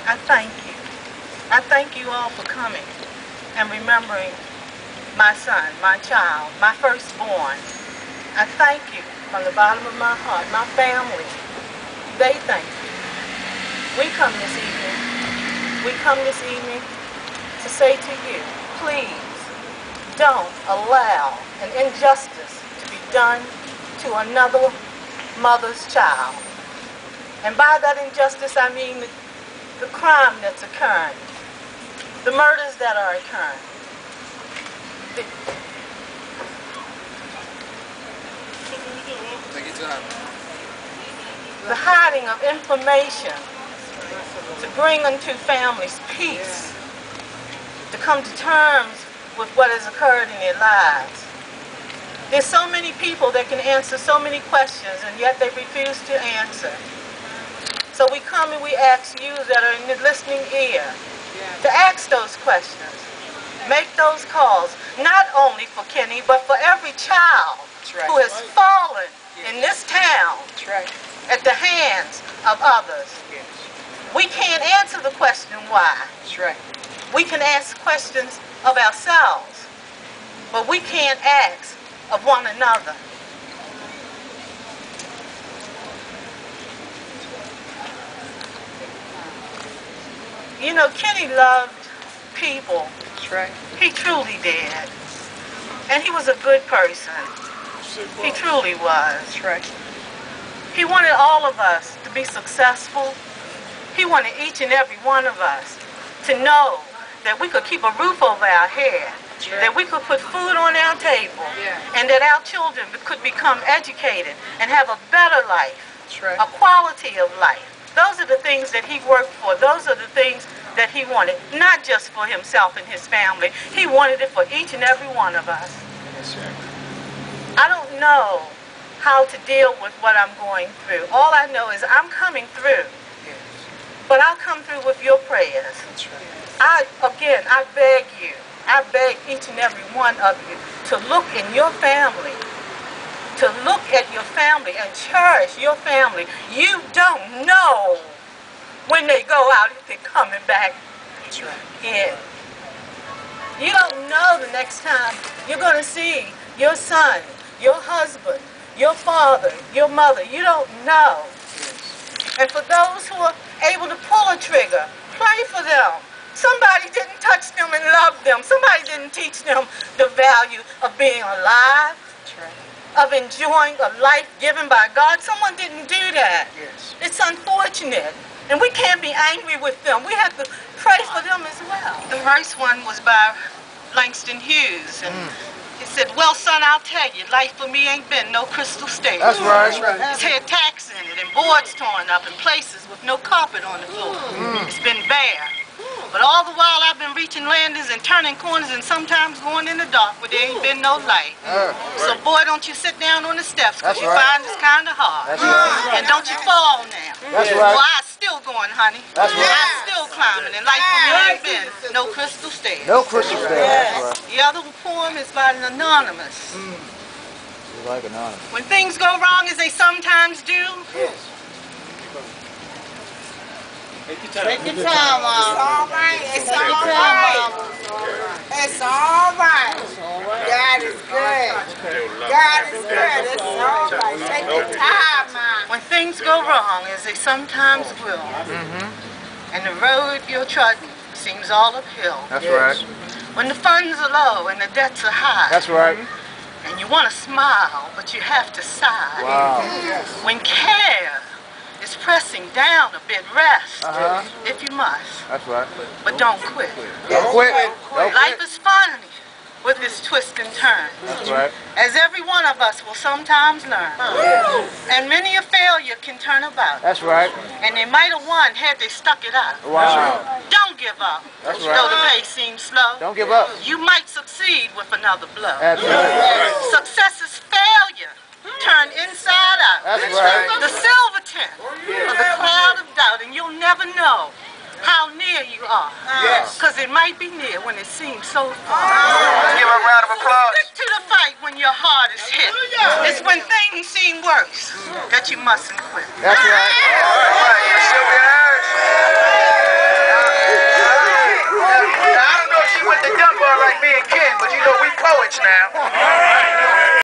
I thank you. I thank you all for coming and remembering my son, my child, my firstborn. I thank you from the bottom of my heart, my family. They thank you. We come this evening to say to you, please don't allow an injustice to be done to another mother's child. And by that injustice, I mean the crime that's occurring, the murders that are occurring. Take your time. The hiding of information to bring unto families peace, to come to terms with what has occurred in their lives. There's so many people that can answer so many questions, and yet they refuse to answer. So we come and we ask you that are in the listening ear to ask those questions. Make those calls, not only for Kenny, but for every child who has fallen in this town at the hands of others. We can't answer the question why. We can ask questions of ourselves, but we can't ask of one another. You know, Kenny loved people. He truly did. And he was a good person. He truly was. He wanted all of us to be successful. He wanted each and every one of us to know that we could keep a roof over our head, that we could put food on our table, and that our children could become educated and have a better life, a quality of life. Those are the things that he worked for. Those are the things that he wanted, not just for himself and his family. He wanted it for each and every one of us. I don't know how to deal with what I'm going through. All I know is I'm coming through. But I'll come through with your prayers. I beg you, I beg each and every one of you to look in your family, to look at your family and cherish your family. You don't know when they go out if they're coming back in. You don't know the next time you're going to see your son, your husband, your father, your mother. You don't know. And for those who are able to pull a trigger, pray for them. Somebody didn't touch them and love them. Somebody didn't teach them the value of being alive, of enjoying a life given by God. Someone didn't do that. It's unfortunate. And we can't be angry with them. We have to pray for them as well. The first one was by Langston Hughes. And he said, well, son, I'll tell you, life for me ain't been no crystal stage. That's right. It's had tacks in it and boards torn up and places with no carpet on the floor. It's been bare. But all the while I've been reaching landings and turning corners and sometimes going in the dark where there ain't been no light. So boy, don't you sit down on the steps because you find it's kind of hard. And don't you fall now. That's right. Well, I'm still going, honey. That's right. I'm still climbing and life for me ain't been no crystal stairs. No crystal stairs. That's right. The other poem is by an anonymous. You like anonymous. When things go wrong as they sometimes do, Take your time. Take your time, Mom. It's all right. It's all right. It's all right. God is good. God is good. It's all right. Take your time, Mom. when things go wrong, as they sometimes will, and the road you're trudging seems all uphill. That's right. When the funds are low and the debts are high. That's right. And you want to smile, but you have to sigh. Wow. When care is pressing down a bit, rest if you must. That's right. But don't quit. Don't quit. Don't Life quit. is fun with its twists and turns. That's right. As every one of us will sometimes learn. And many a failure can turn about. That's right. And they might have won had they stuck it out. Wow. Don't give up. That's Though right. the pace seems slow. Don't give up. You might succeed with another blow. Absolutely. Success is failure turned inside out. That's right. The silver tint of the cloud of doubt, and you'll never know how near you are. Because it might be near when it seems so far. Let's give her a round of applause. Stick to the fight when your heart is hit. It's when things seem worse that you mustn't quit. That's right. All right. Sylvia Harris. now.